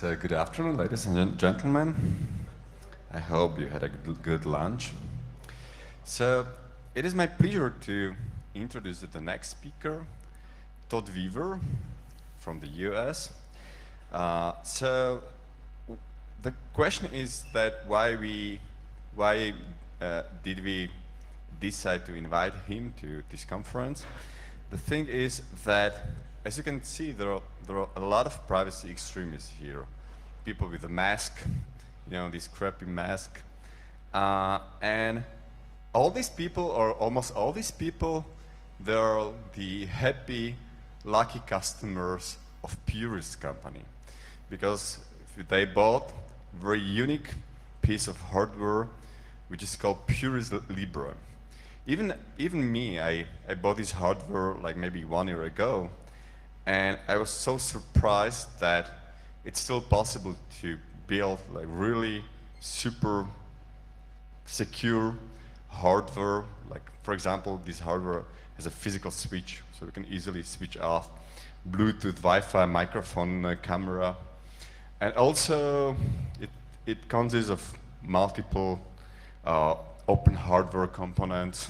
So good afternoon, ladies and gentlemen. I hope you had a good lunch. So it is my pleasure to introduce the next speaker, Todd from the US. So the question is that why did we decide to invite him to this conference? The thing is that, as you can see, there are a lot of privacy extremists here. People with a mask, this crappy mask. And all these people, or almost all these people, they're the happy, lucky customers of Purist company. Because they bought a very unique piece of hardware, which is called Purist Libre. Even me, I bought this hardware like maybe 1 year ago, and I was so surprised that it's still possible to build like really super secure hardware. Like, for example, this hardware has a physical switch, so we can easily switch off Bluetooth, Wi-Fi, microphone, camera. And also, it consists of multiple open hardware components.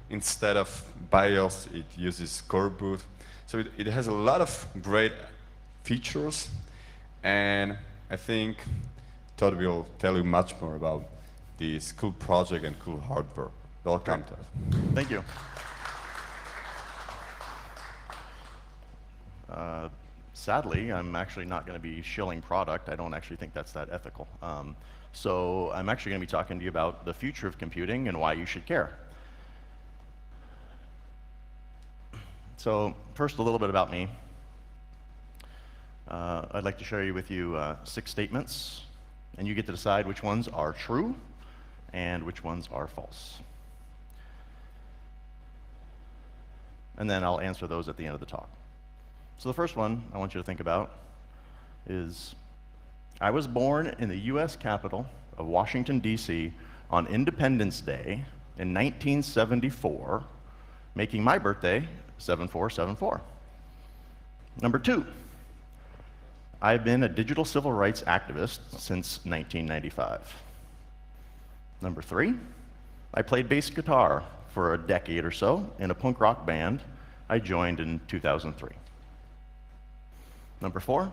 Instead of BIOS, it uses core boot. So it has a lot of great features, and I think Todd will tell you much more about this cool project and cool hardware. Welcome, Todd. Thank you. Sadly, I'm actually not going to be shilling product. I don't actually think that's that ethical. So I'm actually going to be talking to you about the future of computing and why you should care. So first, a little bit about me. I'd like to share with you 6 statements, and you get to decide which ones are true and which ones are false. And then I'll answer those at the end of the talk. So the first one I want you to think about is, I was born in the US capital of Washington, D.C. on Independence Day in 1974, making my birthday 7474. Number 2, I've been a digital civil rights activist since 1995. Number 3, I played bass guitar for a decade or so in a punk rock band I joined in 2003. Number 4,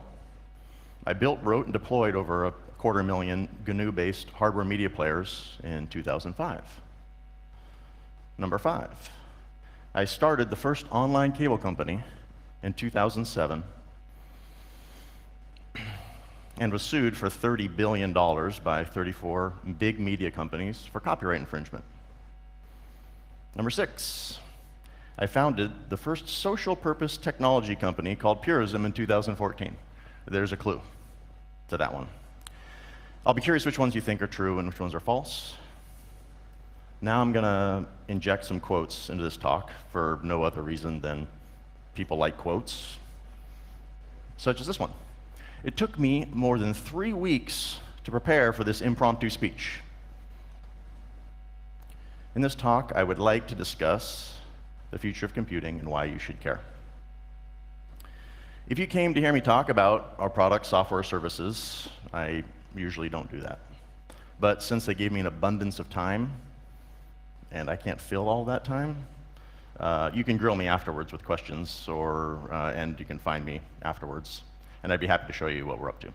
I built, wrote, and deployed over 250,000 GNU-based hardware media players in 2005. Number 5, I started the first online cable company in 2007 and was sued for $30 billion by 34 big media companies for copyright infringement. Number 6, I founded the first social purpose technology company called Purism in 2014. There's a clue to that one. I'll be curious which ones you think are true and which ones are false. Now I'm going to inject some quotes into this talk for no other reason than people like quotes, such as this one. It took me more than 3 weeks to prepare for this impromptu speech. In this talk, I would like to discuss the future of computing and why you should care. If you came to hear me talk about our products, software, services, I usually don't do that. But since they gave me an abundance of time, and I can't fill all that time, you can grill me afterwards with questions, and you can find me afterwards, and I'd be happy to show you what we're up to.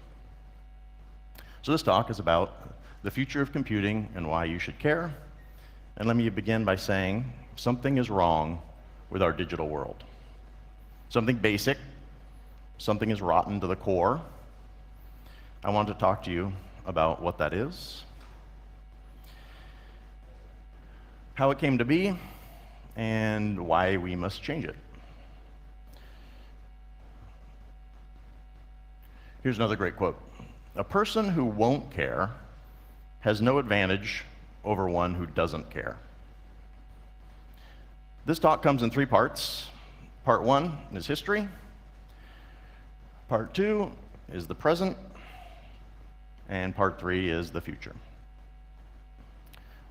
So this talk is about the future of computing and why you should care. And let me begin by saying something is wrong with our digital world. Something basic, something is rotten to the core. I want to talk to you about what that is, how it came to be, and why we must change it. Here's another great quote. A person who won't care has no advantage over one who doesn't care. This talk comes in 3 parts. Part 1 is history. Part 2 is the present. And part 3 is the future.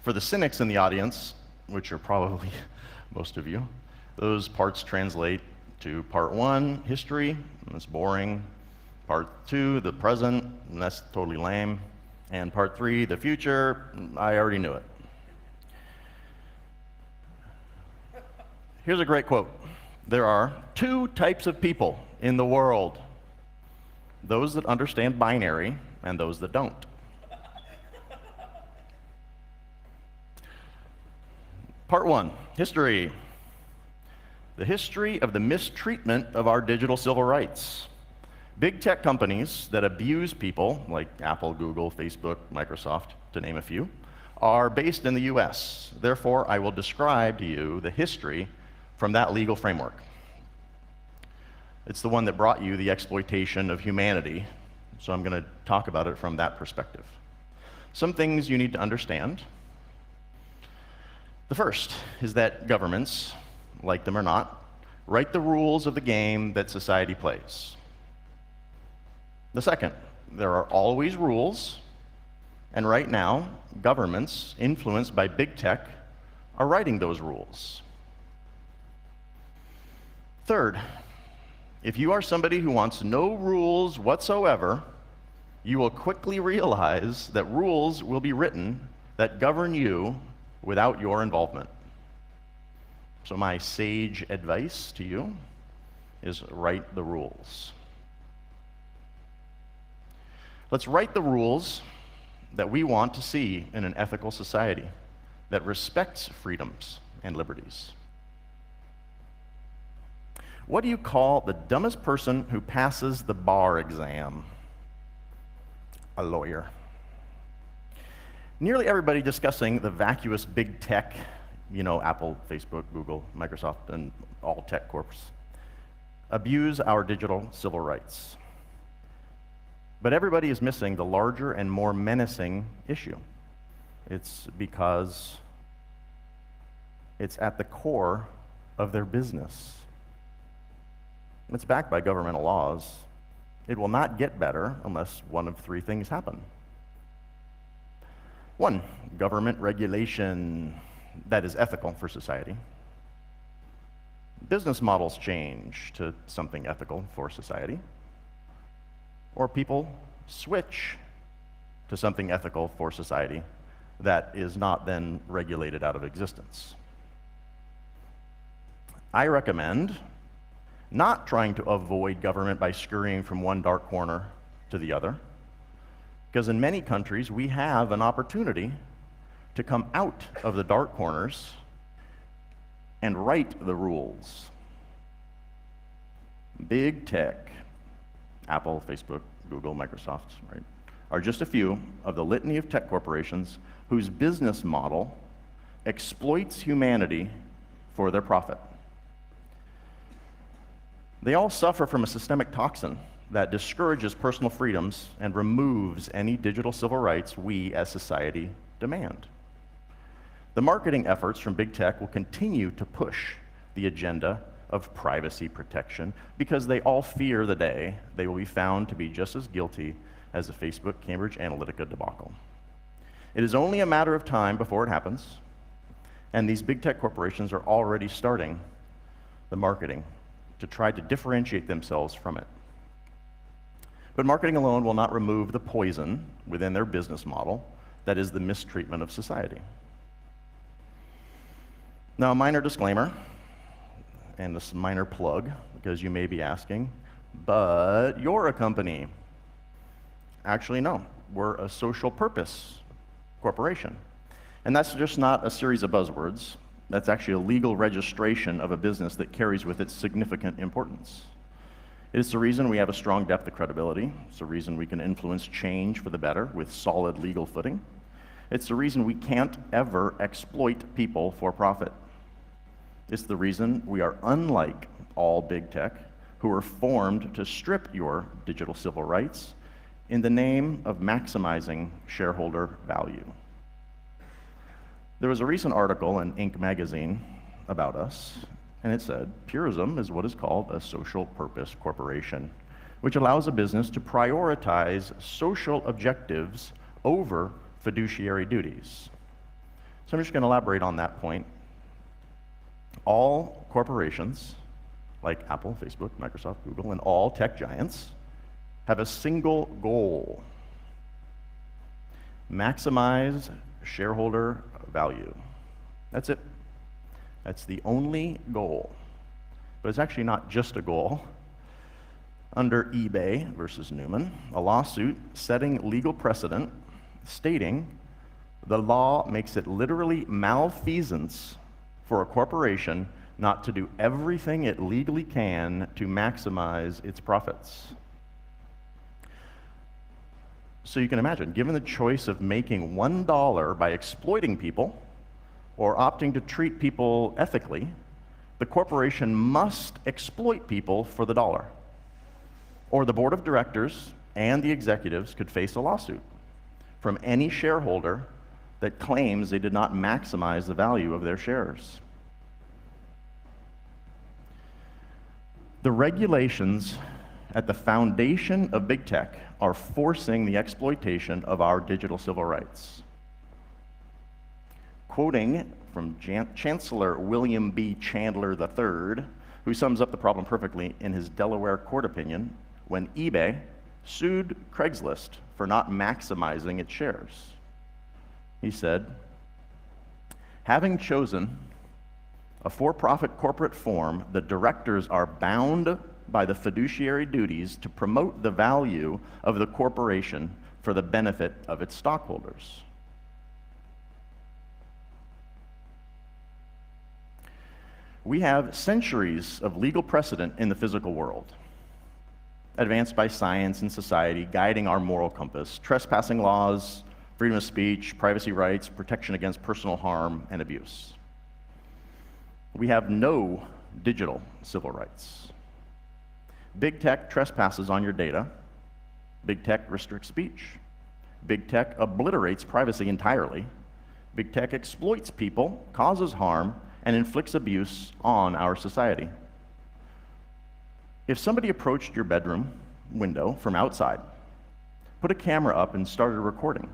For the cynics in the audience, which are probably most of you, those parts translate to part 1, history, and it's boring. Part 2, the present, and that's totally lame. And part 3, the future, I already knew it. Here's a great quote. There are 2 types of people in the world: those that understand binary and those that don't. Part 1, history. The history of the mistreatment of our digital civil rights. Big tech companies that abuse people, like Apple, Google, Facebook, Microsoft, to name a few, are based in the US. Therefore, I will describe to you the history from that legal framework. It's the one that brought you the exploitation of humanity, so I'm going to talk about it from that perspective. Some things you need to understand. The first is that governments, like them or not, write the rules of the game that society plays. The second, there are always rules, and right now, governments, influenced by big tech, are writing those rules. Third, if you are somebody who wants no rules whatsoever, you will quickly realize that rules will be written that govern you without your involvement. So my sage advice to you is write the rules. Let's write the rules that we want to see in an ethical society that respects freedoms and liberties. What do you call the dumbest person who passes the bar exam? A lawyer. Nearly everybody discussing the vacuous big tech, Apple, Facebook, Google, Microsoft, and all tech corps, abuse our digital civil rights. But everybody is missing the larger and more menacing issue. It's because it's at the core of their business. It's backed by governmental laws. It will not get better unless one of 3 things happen. 1, government regulation that is ethical for society. Business models change to something ethical for society. Or people switch to something ethical for society that is not then regulated out of existence. I recommend not trying to avoid government by scurrying from one dark corner to the other, because in many countries we have an opportunity to come out of the dark corners and write the rules. Big tech, Apple, Facebook, Google, Microsoft, right, are just a few of the litany of tech corporations whose business model exploits humanity for their profit. They all suffer from a systemic toxin that discourages personal freedoms and removes any digital civil rights we as society demand. The marketing efforts from big tech will continue to push the agenda of privacy protection because they all fear the day they will be found to be just as guilty as the Facebook Cambridge Analytica debacle. It is only a matter of time before it happens, and these big tech corporations are already starting the marketing to try to differentiate themselves from it. But marketing alone will not remove the poison within their business model that is the mistreatment of society. Now, a minor disclaimer, and this minor plug, because you may be asking, but you're a company. Actually, no, we're a social purpose corporation. And that's just not a series of buzzwords. That's actually a legal registration of a business that carries with it significant importance. It's the reason we have a strong depth of credibility. It's the reason we can influence change for the better with solid legal footing. It's the reason we can't ever exploit people for profit. It's the reason we are unlike all big tech, who are formed to strip your digital civil rights in the name of maximizing shareholder value. There was a recent article in Inc. magazine about us, and it said, Purism is what is called a social purpose corporation, which allows a business to prioritize social objectives over fiduciary duties. So I'm just going to elaborate on that point. All corporations, like Apple, Facebook, Microsoft, Google, and all tech giants, have a single goal: maximize shareholder value. That's it. That's the only goal. But it's actually not just a goal. Under eBay versus Newman, a lawsuit setting legal precedent stating the law makes it literally malfeasance for a corporation not to do everything it legally can to maximize its profits. So you can imagine, given the choice of making $1 by exploiting people or opting to treat people ethically, the corporation must exploit people for the dollar. Or the board of directors and the executives could face a lawsuit from any shareholder that claims they did not maximize the value of their shares. The regulations at the foundation of big tech are forcing the exploitation of our digital civil rights. Quoting from Chancellor William B. Chandler III, who sums up the problem perfectly in his Delaware court opinion when eBay sued Craigslist for not maximizing its shares. He said, "Having chosen a for-profit corporate form, the directors are bound by the fiduciary duties to promote the value of the corporation for the benefit of its stockholders." We have centuries of legal precedent in the physical world, advanced by science and society, guiding our moral compass: trespassing laws, freedom of speech, privacy rights, protection against personal harm and abuse. We have no digital civil rights. Big tech trespasses on your data. Big tech restricts speech. Big tech obliterates privacy entirely. Big tech exploits people, causes harm, and inflicts abuse on our society. If somebody approached your bedroom window from outside, put a camera up, and started recording,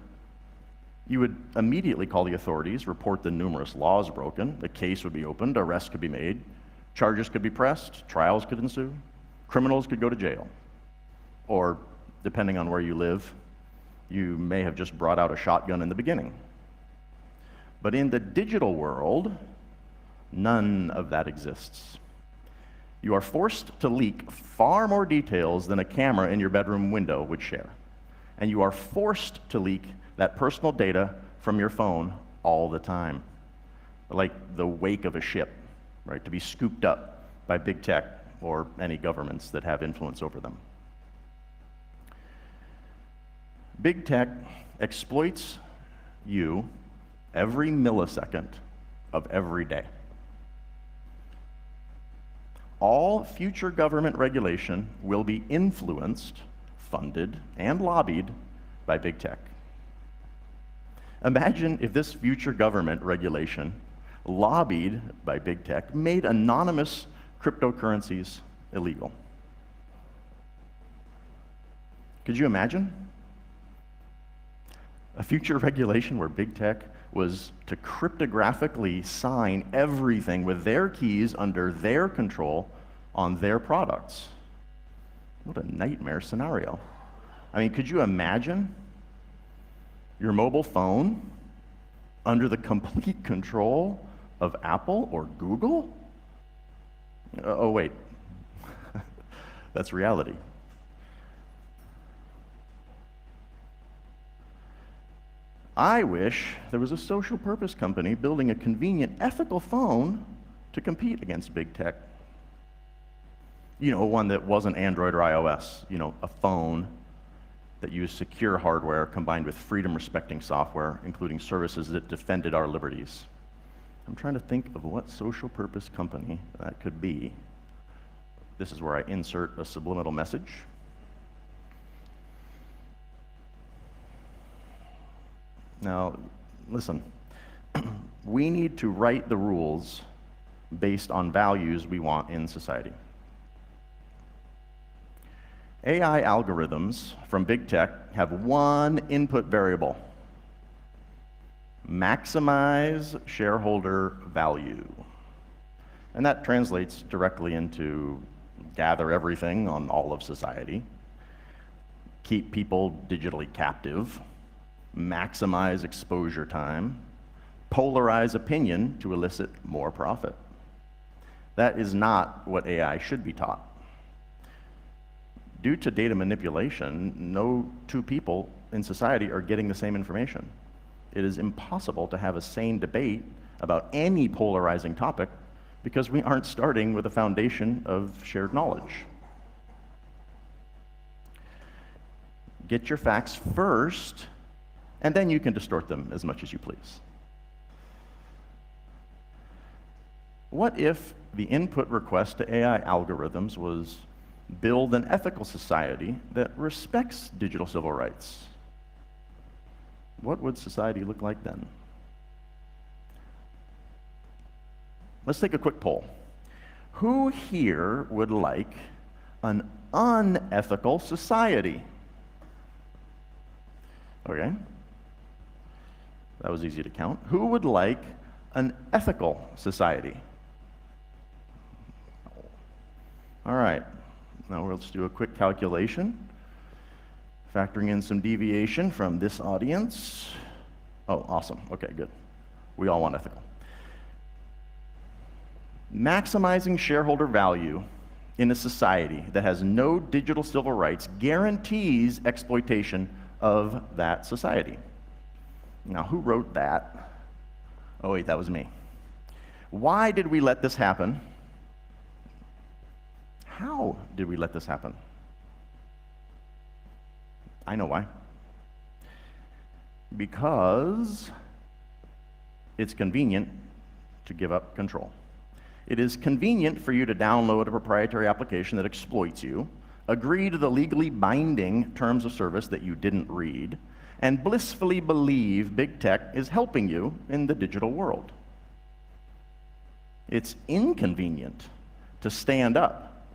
you would immediately call the authorities, report the numerous laws broken, the case would be opened, arrests could be made, charges could be pressed, trials could ensue, criminals could go to jail. Or, depending on where you live, you may have just brought out a shotgun in the beginning. But in the digital world, none of that exists. You are forced to leak far more details than a camera in your bedroom window would share. And you are forced to leak that personal data from your phone all the time, like the wake of a ship, right, to be scooped up by big tech or any governments that have influence over them. Big tech exploits you every millisecond of every day. All future government regulation will be influenced, funded, and lobbied by big tech. Imagine if this future government regulation, lobbied by big tech, made anonymous cryptocurrencies illegal. Could you imagine? A future regulation where big tech was to cryptographically sign everything with their keys under their control on their products. What a nightmare scenario. I mean, could you imagine your mobile phone under the complete control of Apple or Google? Oh, wait. That's reality. I wish there was a social purpose company building a convenient, ethical phone to compete against big tech. You know, one that wasn't Android or iOS. You know, a phone that used secure hardware combined with freedom-respecting software, including services that defended our liberties. I'm trying to think of what social purpose company that could be. This is where I insert a subliminal message. Now, listen, we need to write the rules based on values we want in society. AI algorithms from big tech have one input variable: maximize shareholder value. And that translates directly into gather everything on all of society. keep people digitally captive, maximize exposure time, polarize opinion to elicit more profit. That is not what AI should be taught. Due to data manipulation, no two people in society are getting the same information. It is impossible to have a sane debate about any polarizing topic because we aren't starting with a foundation of shared knowledge. Get your facts first, and then you can distort them as much as you please. What if the input request to AI algorithms was build an ethical society that respects digital civil rights? What would society look like then? Let's take a quick poll. Who here would like an unethical society? Okay. That was easy to count. Who would like an ethical society? All right. Now let's do a quick calculation, factoring in some deviation from this audience. Oh, awesome. Okay, good. We all want ethical. Maximizing shareholder value in a society that has no digital civil rights guarantees exploitation of that society. Now, who wrote that? Oh, wait, that was me. Why did we let this happen? How did we let this happen? I know why. Because it's convenient to give up control. It is convenient for you to download a proprietary application that exploits you, agree to the legally binding terms of service that you didn't read, and blissfully believe big tech is helping you in the digital world. It's inconvenient to stand up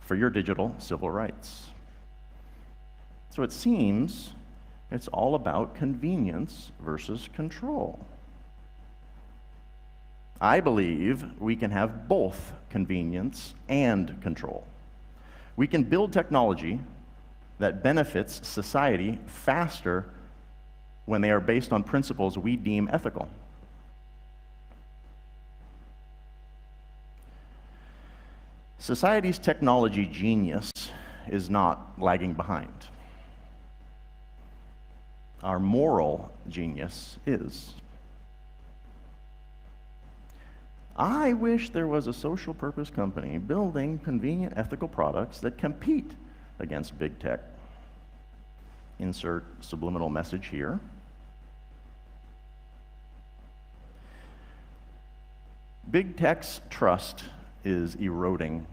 for your digital civil rights. So it seems it's all about convenience versus control. I believe we can have both convenience and control. We can build technology that benefits society faster when they are based on principles we deem ethical. Society's technology genius is not lagging behind. Our moral genius is. I wish there was a social purpose company building convenient ethical products that compete against big tech. Insert subliminal message here. Big tech's trust is eroding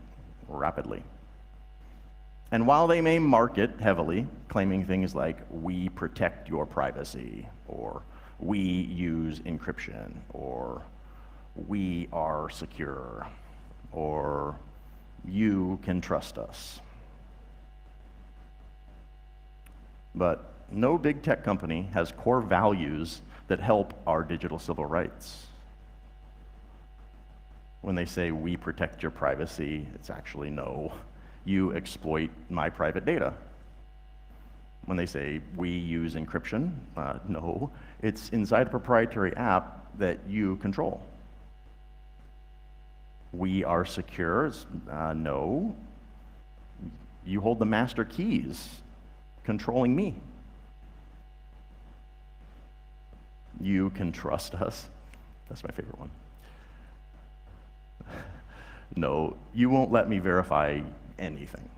rapidly. And while they may market heavily, claiming things like, we protect your privacy, or we use encryption, or we are secure, or you can trust us. But no big tech company has core values that help our digital civil rights. When they say, we protect your privacy, it's actually no, you exploit my private data. When they say, we use encryption, no, it's inside a proprietary app that you control. We are secure, no, you hold the master keys controlling me. You can trust us. That's my favorite one. No, you won't let me verify anything.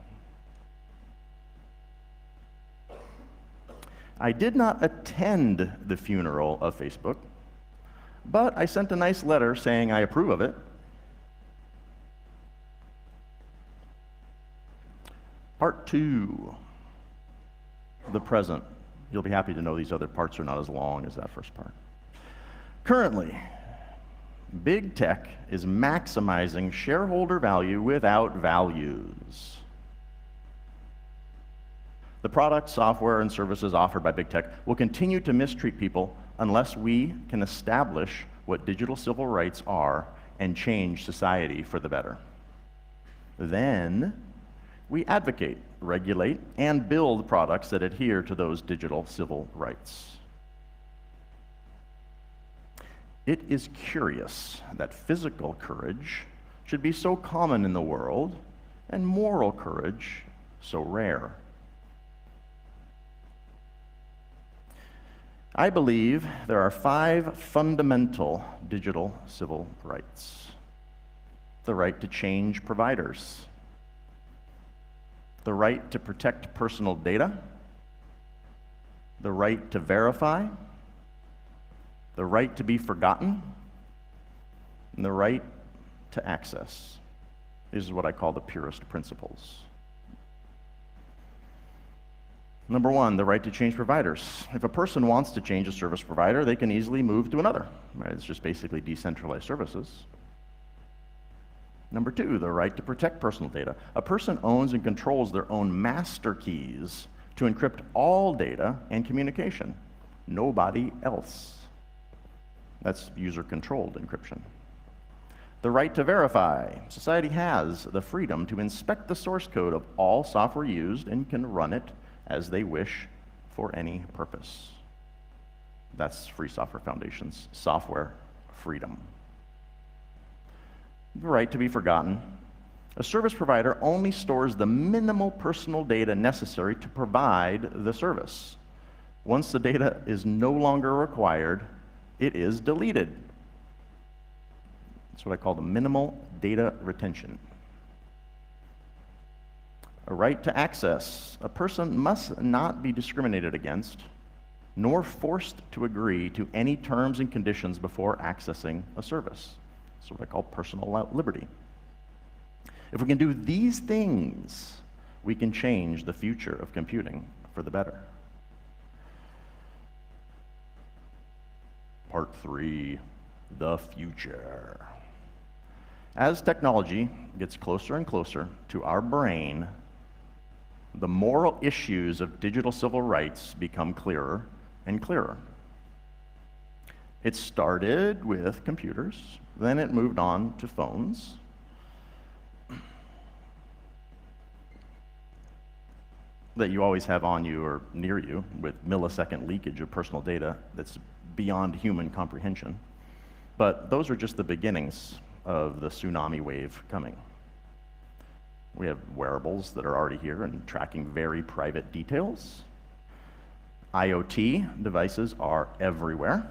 I did not attend the funeral of Facebook, but I sent a nice letter saying I approve of it. Part 2, the present. You'll be happy to know these other parts are not as long as that first part. Currently, big tech is maximizing shareholder value without values. The products, software, and services offered by big tech will continue to mistreat people unless we can establish what digital civil rights are and change society for the better. Then, We advocate, regulate, and build products that adhere to those digital civil rights. It is curious that physical courage should be so common in the world and moral courage so rare. I believe there are 5 fundamental digital civil rights. The right to change providers, the right to protect personal data, the right to verify, the right to be forgotten, and the right to access. These are what I call the purest principles. Number 1, the right to change providers. If a person wants to change a service provider, they can easily move to another. Right? It's just basically decentralized services. Number 2, the right to protect personal data. A person owns and controls their own master keys to encrypt all data and communication. Nobody else. That's user-controlled encryption. The right to verify. Society has the freedom to inspect the source code of all software used and can run it as they wish for any purpose. That's Free Software Foundation's software freedom. The right to be forgotten. A service provider only stores the minimal personal data necessary to provide the service. Once the data is no longer required, it is deleted. That's what I call the minimal data retention. A right to access. A person must not be discriminated against, nor forced to agree to any terms and conditions before accessing a service. That's what I call personal liberty. If we can do these things, we can change the future of computing for the better. Part 3, the future. As technology gets closer and closer to our brain, the moral issues of digital civil rights become clearer and clearer. It started with computers, then it moved on to phones. That you always have on you or near you with millisecond leakage of personal data that's beyond human comprehension. But those are just the beginnings of the tsunami wave coming. We have wearables that are already here and tracking very private details. IoT devices are everywhere.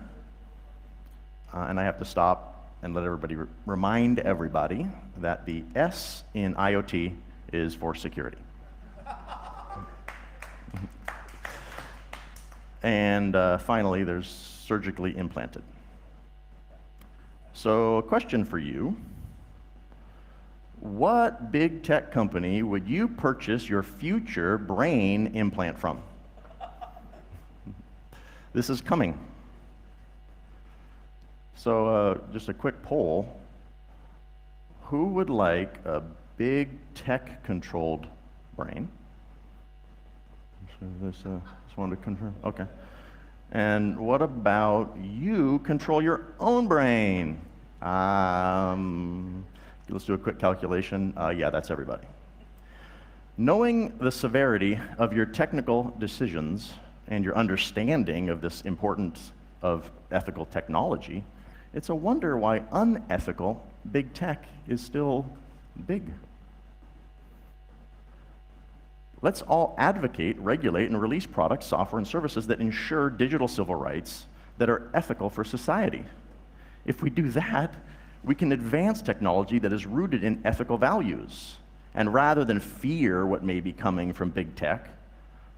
And I have to stop and let everybody remind everybody that the S in IoT is for security. And finally, there's surgically implanted. So a question for you. What big tech company would you purchase your future brain implant from? This is coming. So just a quick poll. Who would like a big tech-controlled brain? Just wanted to confirm. Okay. And what about you control your own brain? Let's do a quick calculation. Yeah, that's everybody. Knowing the severity of your technical decisions and your understanding of this importance of ethical technology, it's a wonder why unethical big tech is still big. Let's all advocate, regulate, and release products, software, and services that ensure digital civil rights that are ethical for society. If we do that, we can advance technology that is rooted in ethical values. And rather than fear what may be coming from big tech,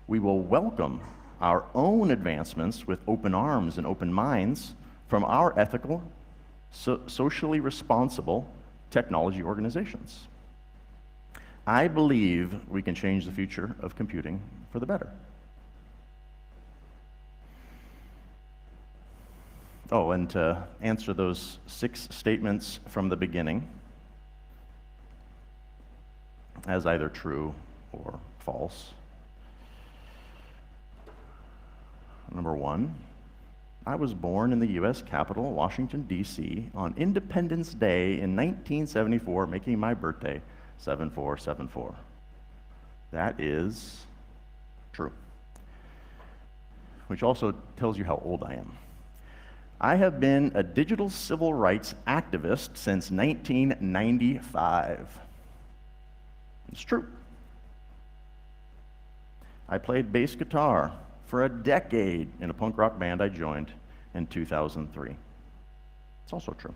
we will welcome our own advancements with open arms and open minds from our ethical, socially responsible technology organizations. I believe we can change the future of computing for the better. Oh, and to answer those 6 statements from the beginning as either true or false. Number 1, I was born in the U.S. capital, Washington, D.C., on Independence Day in 1974, making my birthday 7474. That is true. Which also tells you how old I am. I have been a digital civil rights activist since 1995. It's true. I played bass guitar for a decade in a punk rock band I joined in 2003. It's also true.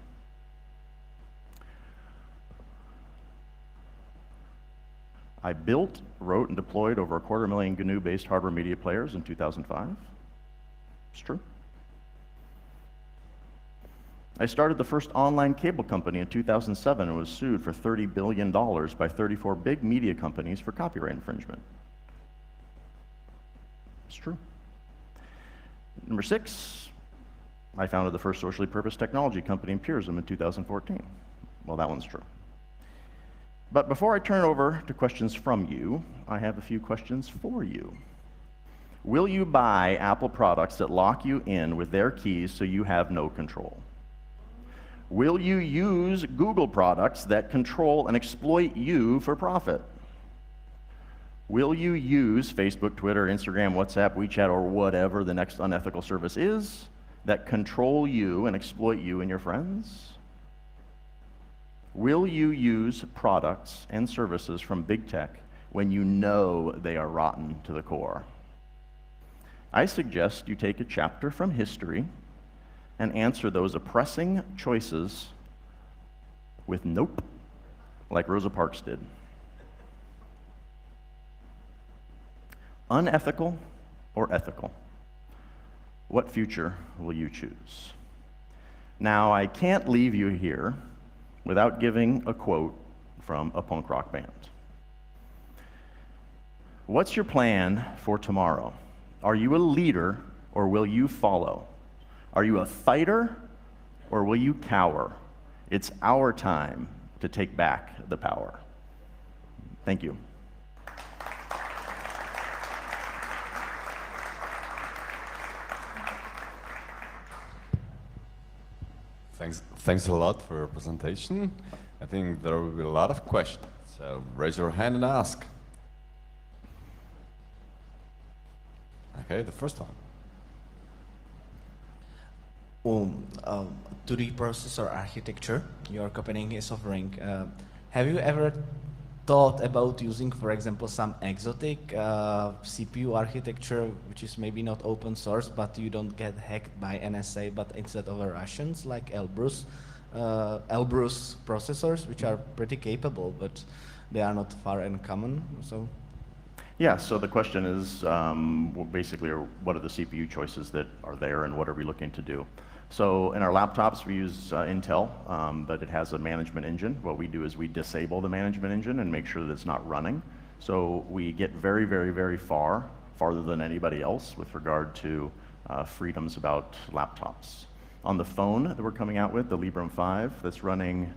I built, wrote, and deployed over 250,000 GNU-based hardware media players in 2005. It's true. I started the first online cable company in 2007 and was sued for $30 billion by 34 big media companies for copyright infringement. It's true. Number 6, I founded the first socially purposed technology company in Peerism in 2014. Well, that one's true. But before I turn over to questions from you, I have a few questions for you. Will you buy Apple products that lock you in with their keys so you have no control? Will you use Google products that control and exploit you for profit? Will you use Facebook, Twitter, Instagram, WhatsApp, WeChat, or whatever the next unethical service is that control you and exploit you and your friends? Will you use products and services from big tech when you know they are rotten to the core? I suggest you take a chapter from history and answer those oppressing choices with nope, like Rosa Parks did. Unethical or ethical? What future will you choose? Now, I can't leave you here without giving a quote from a punk rock band. What's your plan for tomorrow? Are you a leader or will you follow? Are you a fighter or will you cower? It's our time to take back the power. Thank you. Thanks a lot for your presentation. I think there will be a lot of questions, so raise your hand and ask. Okay, the first one. 2D processor architecture your company is offering. Have you ever thought about using, for example, some exotic CPU architecture, which is maybe not open source, but you don't get hacked by NSA, but instead of Russians, like Elbrus processors, which are pretty capable, but they are not far and common. So. Yeah, so the question is basically what are the CPU choices that are there and what are we looking to do? So in our laptops we use Intel, but it has a management engine. What we do is we disable the management engine and make sure that it's not running. So we get very, very, very farther than anybody else with regard to freedoms about laptops. On the phone that we're coming out with, the Librem 5, that's running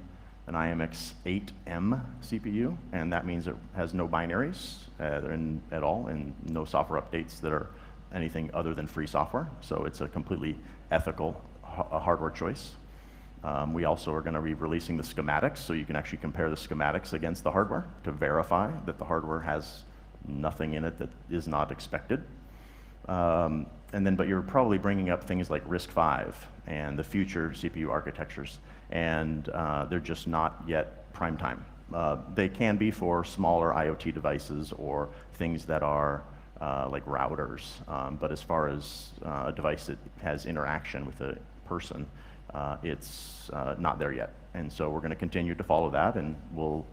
an IMX 8M CPU, and that means it has no binaries at all, and no software updates that are anything other than free software. So it's a completely ethical hardware choice. We also are going to be releasing the schematics, so you can actually compare the schematics against the hardware to verify that the hardware has nothing in it that is not expected. But you're probably bringing up things like RISC-V and the future CPU architectures, and they're just not yet prime time. They can be for smaller IoT devices or things that are like routers, but as far as a device that has interaction with a person, it's not there yet. And so we're going to continue to follow that, and we'll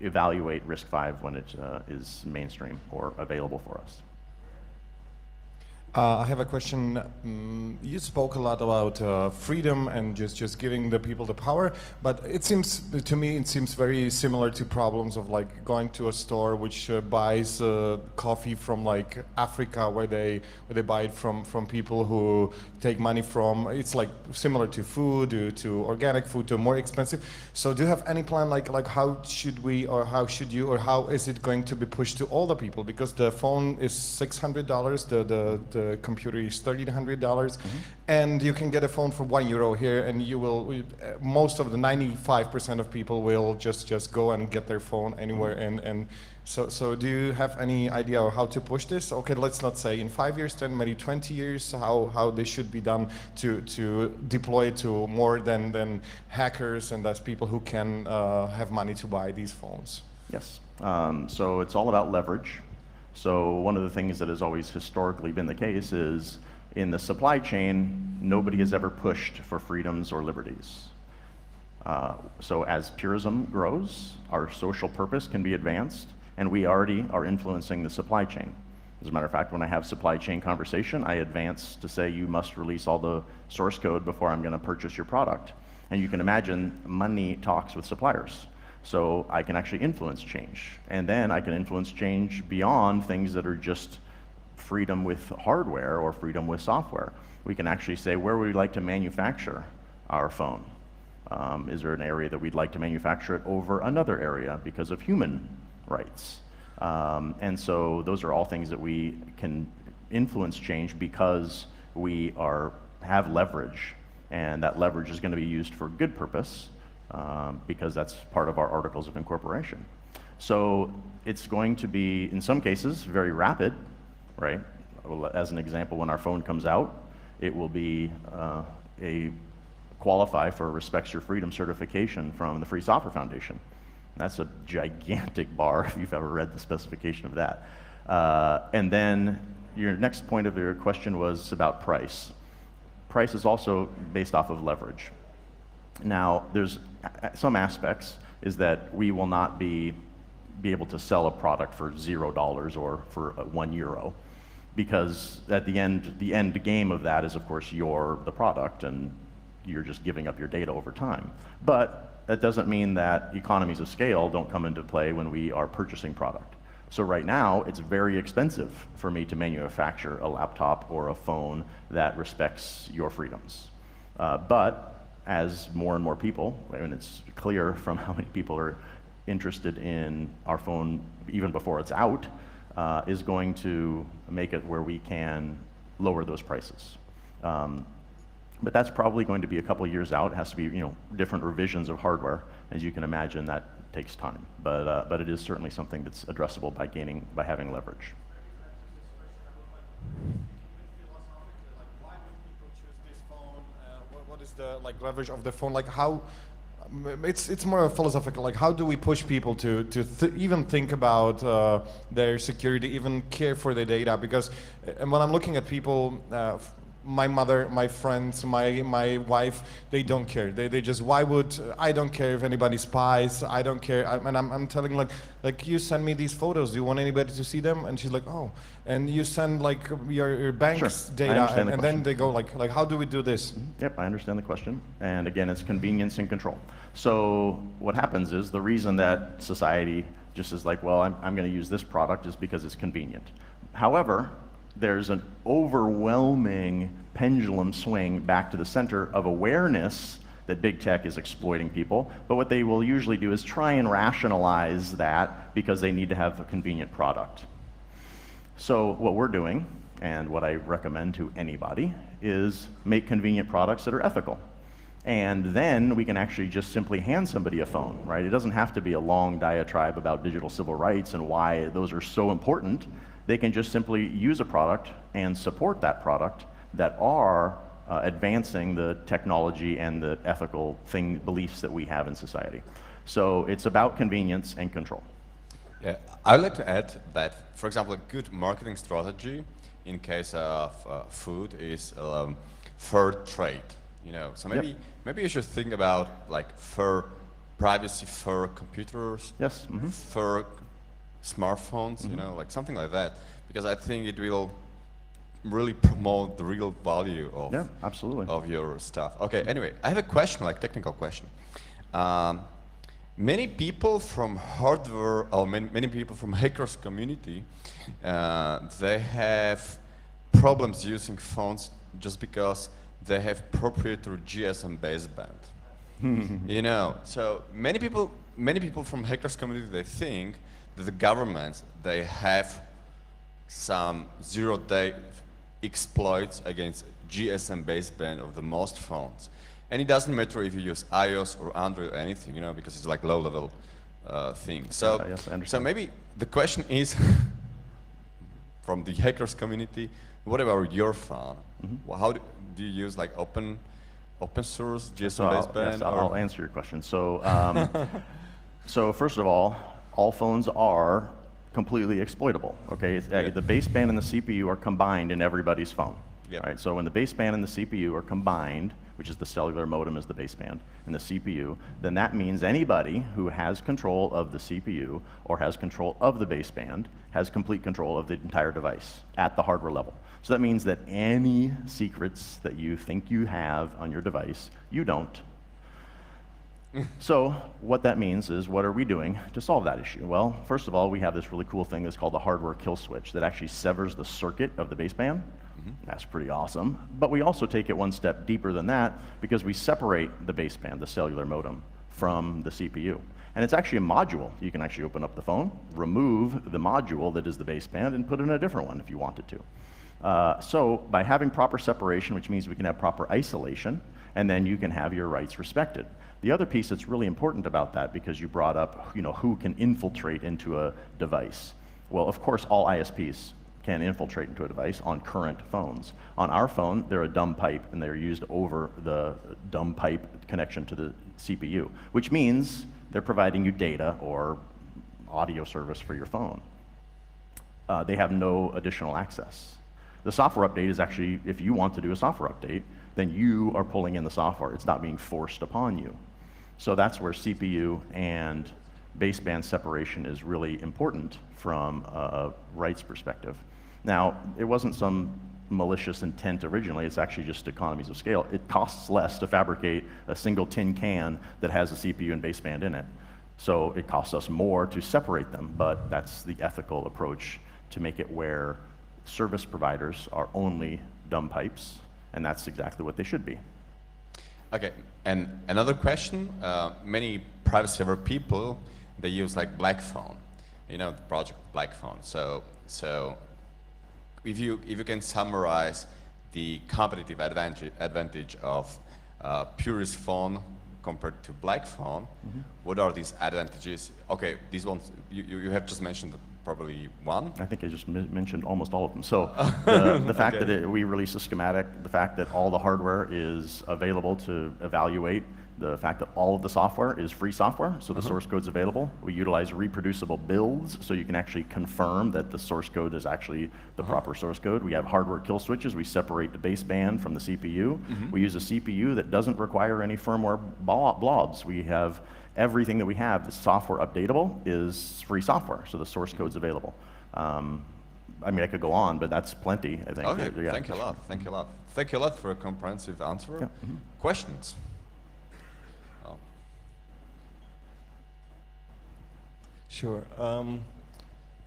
evaluate RISC-V when it is mainstream or available for us. I have a question. You spoke a lot about freedom and just giving the people the power, but it seems to me it seems very similar to problems of like going to a store which buys coffee from like Africa, where they buy it from people who take money from. It's like similar to food, to organic food, to more expensive. So do you have any plan like how should we, or how should you, or how is it going to be pushed to all the people? Because the phone is $600, the computer is $1,300, and you can get a phone for €1 here, and you will most of the 95% of people will just go and get their phone anywhere. And so do you have any idea of how to push this? Okay, let's not say in 5 years, 10, maybe 20 years, how this should be done to deploy to more than hackers and as people who can have money to buy these phones. Yes. So it's all about leverage. So one of the things that has always historically been the case is in the supply chain, nobody has ever pushed for freedoms or liberties. So as purism grows, our social purpose can be advanced, and we already are influencing the supply chain. As a matter of fact, when I have supply chain conversation, I advance to say you must release all the source code before I'm going to purchase your product. And you can imagine money talks with suppliers. So I can actually influence change. And then I can influence change beyond things that are just freedom with hardware or freedom with software. We can actually say, where would we like to manufacture our phone? Is there an area that we'd like to manufacture it over another area because of human rights? And so those are all things that we can influence change because we have leverage, and that leverage is going to be used for good purpose because that's part of our articles of incorporation. So it's going to be, in some cases, very rapid, right? As an example, when our phone comes out, it will be qualify for Respects Your Freedom certification from the Free Software Foundation. That's a gigantic bar if you've ever read the specification of that. And then your next point of your question was about price. Price is also based off of leverage. Now, there's some aspects is that we will not be able to sell a product for $0 or for €1, because at the end game of that is, of course, you're the product and you're just giving up your data over time. But that doesn't mean that economies of scale don't come into play when we are purchasing product. So right now, it's very expensive for me to manufacture a laptop or a phone that respects your freedoms. But as more and more people, and it's clear from how many people are interested in our phone even before it's out, is going to make it where we can lower those prices. But that's probably going to be a couple of years out. It has to be, different revisions of hardware. As you can imagine, that takes time. But it is certainly something that's addressable by having leverage. Why would people choose this phone? What is the leverage of the phone? How? It's more philosophical. How do we push people to even think about their security, even care for their data? Because when I'm looking at people, my mother, my friends, my wife, they don't care. They just, I don't care if anybody spies. I don't care. And I'm telling you send me these photos. Do you want anybody to see them? And she's like, oh. And you send your bank's data, and then they go how do we do this? Yep, I understand the question. And again, it's convenience and control. So what happens is the reason that society just is well, I'm going to use this product is because it's convenient. However, there's an overwhelming pendulum swing back to the center of awareness that big tech is exploiting people. But what they will usually do is try and rationalize that because they need to have a convenient product. So what we're doing, and what I recommend to anybody, is make convenient products that are ethical. And then we can actually just simply hand somebody a phone, right? It doesn't have to be a long diatribe about digital civil rights and why those are so important. They can just simply use a product and support that product that are advancing the technology and the ethical beliefs that we have in society. So it's about convenience and control. Yeah, I would like to add that, for example, a good marketing strategy in case of food is fair trade. So maybe you should think about fair privacy, fair computers, yes, fair smartphones, something like that, because I think it will really promote the real value of of your stuff. Okay, anyway, I have a question, technical question. Many people from hardware, or many people from hackers community, they have problems using phones just because they have proprietary GSM baseband. So many people from hackers community, they think that the governments, they have some zero-day exploits against GSM baseband of the most phones. And it doesn't matter if you use iOS or Android or anything, you know, because it's like low-level thing. So, yes, I understand. so maybe the question is, from the hackers community, what about your phone? Well, how do you use like open source GSM baseband? Yes, I'll answer your question. So, so first of all phones are completely exploitable. Okay, the baseband and the CPU are combined in everybody's phone. Yeah. Right. So when the baseband and the CPU are combined, which is the cellular modem is the baseband and the CPU, then that means anybody who has control of the CPU or has control of the baseband has complete control of the entire device at the hardware level. So that means that any secrets that you think you have on your device, you don't. So what that means is, what are we doing to solve that issue? Well, first of all, we have this really cool thing that's called the hardware kill switch that actually severs the circuit of the baseband. That's pretty awesome. But we also take it one step deeper than that, because we separate the baseband, the cellular modem, from the CPU. And it's actually a module. You can actually open up the phone, remove the module that is the baseband, and put in a different one if you wanted to. So by having proper separation, which means we can have proper isolation, and then you can have your rights respected. The other piece that's really important about that, because you brought up, you know, who can infiltrate into a device. Well, of course, all ISPs can infiltrate into a device on current phones. On our phone, they're a dumb pipe, and they're used over the dumb pipe connection to the CPU, which means they're providing you data or audio service for your phone. They have no additional access. The software update is actually, if you want to do a software update, then you are pulling in the software. It's not being forced upon you. So that's where CPU and baseband separation is really important from a rights perspective. Now, it wasn't some malicious intent originally, it's actually just economies of scale. It costs less to fabricate a single tin can that has a CPU and baseband in it. So it costs us more to separate them, but that's the ethical approach to make it where service providers are only dumb pipes, and that's exactly what they should be. Okay, and another question, many privacy-aware people, they use like Black Phone, you know, the project Black Phone. So if you can summarize the competitive advantage of Purist phone compared to Black Phone, what are these advantages? Okay, these ones, you have just mentioned probably one. I think I just mentioned almost all of them. So the fact Okay. that we release a schematic, the fact that all the hardware is available to evaluate, the fact that all of the software is free software, so the source code's available. We utilize reproducible builds, so you can actually confirm that the source code is actually the proper source code. We have hardware kill switches. We separate the baseband from the CPU. We use a CPU that doesn't require any firmware blobs. We have everything that we have that's software updatable is free software, so the source code's available. I mean, I could go on, but that's plenty, I think. Okay, Yeah. thank you a lot, thank you a lot. Thank you a lot for a comprehensive answer. Yeah. Questions? Oh. Sure.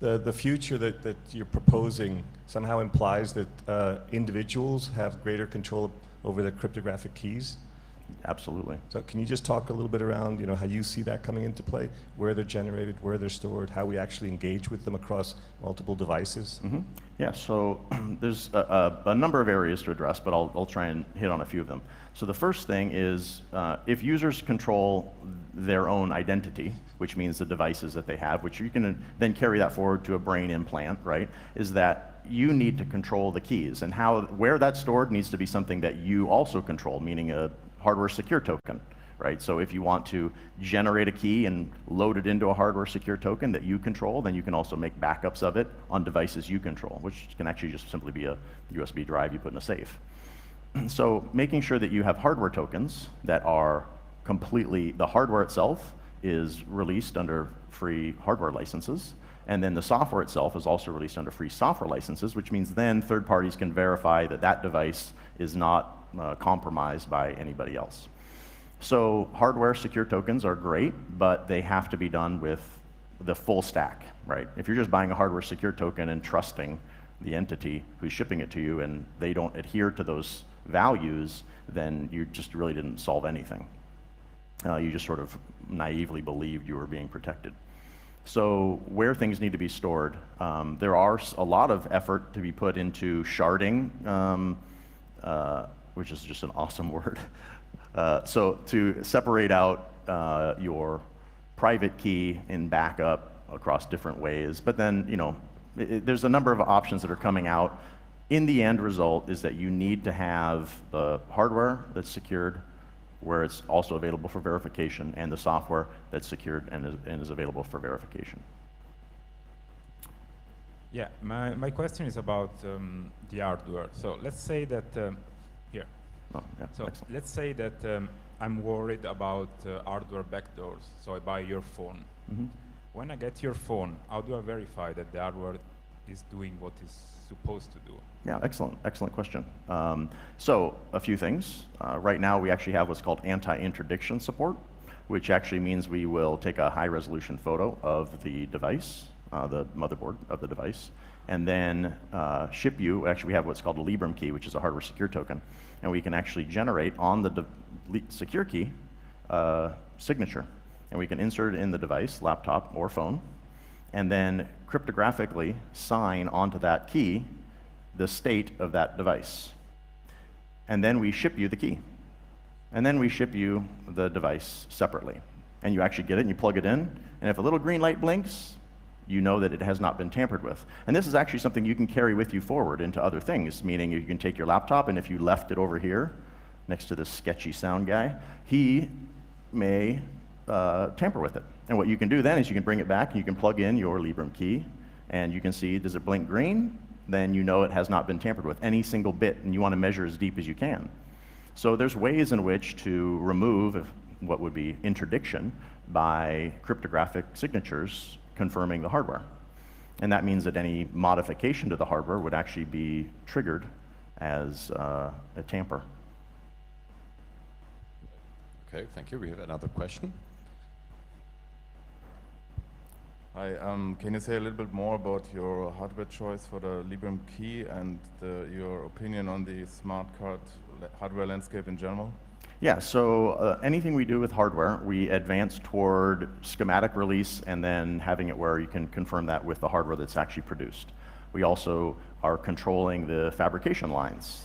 The future that you're proposing somehow implies that individuals have greater control over the cryptographic keys. Absolutely. So can you just talk a little bit around, you know, how you see that coming into play, where they're generated, where they're stored, how we actually engage with them across multiple devices? Yeah, so there's a number of areas to address, but I'll try and hit on a few of them. So the first thing is, if users control their own identity, which means the devices that they have, which you can then carry that forward to a brain implant, right, is that you need to control the keys, and where that's stored needs to be something that you also control, meaning a hardware secure token, right? So if you want to generate a key and load it into a hardware secure token that you control, then you can also make backups of it on devices you control, which can actually just simply be a USB drive you put in a safe. So making sure that you have hardware tokens that are completely, the hardware itself is released under free hardware licenses, and then the software itself is also released under free software licenses, which means then third parties can verify that that device is not compromised by anybody else. So hardware secure tokens are great, but they have to be done with the full stack, right? If you're just buying a hardware secure token and trusting the entity who's shipping it to you and they don't adhere to those values, then you just really didn't solve anything. You just sort of naively believed you were being protected. So where things need to be stored, there are a lot of effort to be put into sharding, which is just an awesome word. So to separate out your private key in backup across different ways, but then, you know, there's a number of options that are coming out. In the end result is that you need to have the hardware that's secured, where it's also available for verification, and the software that's secured and is available for verification. Yeah, my question is about the hardware. So let's say that, here. Oh, yeah, So excellent. let's say that I'm worried about hardware backdoors, so I buy your phone. Mm-hmm. When I get your phone, how do I verify that the hardware is doing what it's supposed to do? Yeah, excellent question. So a few things. Right now we actually have what's called anti-interdiction support, which actually means we will take a high-resolution photo of the device, the motherboard of the device, and then ship you, actually we have what's called a Librem key, which is a hardware secure token, and we can actually generate on the secure key signature, and we can insert it in the device, laptop or phone, and then cryptographically sign onto that key the state of that device. And then we ship you the key. And then we ship you the device separately. And you actually get it and you plug it in, and if a little green light blinks, you know that it has not been tampered with. And this is actually something you can carry with you forward into other things, meaning you can take your laptop, and if you left it over here next to this sketchy sound guy, he may tamper with it. And what you can do then is you can bring it back and you can plug in your Librem key, and you can see, does it blink green? Then you know it has not been tampered with, any single bit, and you want to measure as deep as you can. So there's ways in which to remove what would be interdiction by cryptographic signatures confirming the hardware. And that means that any modification to the hardware would actually be triggered as a tamper. Okay, thank you. We have another question. Hi, can you say a little bit more about your hardware choice for the Librem key and your opinion on the smart card hardware landscape in general? Yeah, so anything we do with hardware, we advance toward schematic release and then having it where you can confirm that with the hardware that's actually produced. We also are controlling the fabrication lines.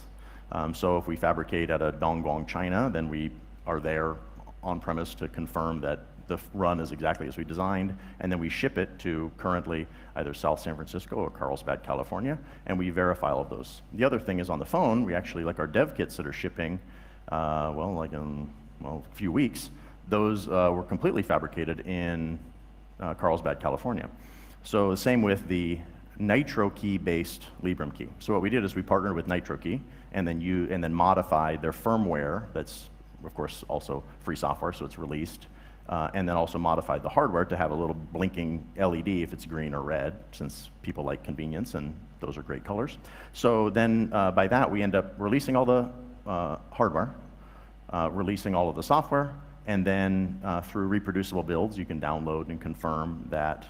So if we fabricate at a Dongguan, China, then we are there on premise to confirm that the run is exactly as we designed, and then we ship it to currently either South San Francisco or Carlsbad, California, and we verify all of those. The other thing is on the phone, we actually, like our dev kits that are shipping, like in a few weeks, those were completely fabricated in Carlsbad, California. So the same with the Nitro key based Librem key. So what we did is we partnered with Nitro Key and then modified their firmware, that's of course also free software, so it's released, and then also modified the hardware to have a little blinking LED if it's green or red, since people like convenience and those are great colors. So then by that we end up releasing all the hardware, releasing all of the software, and then through reproducible builds you can download and confirm that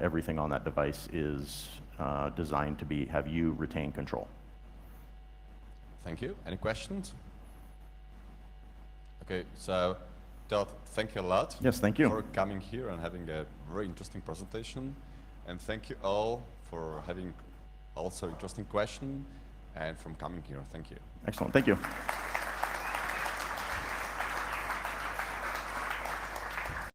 everything on that device is designed to have you retain control. Thank you. Any questions? Okay, so Todd, thank you a lot. Yes, thank you. For coming here and having a very interesting presentation. And thank you all for having also interesting question and from coming here. Thank you. Excellent, thank you.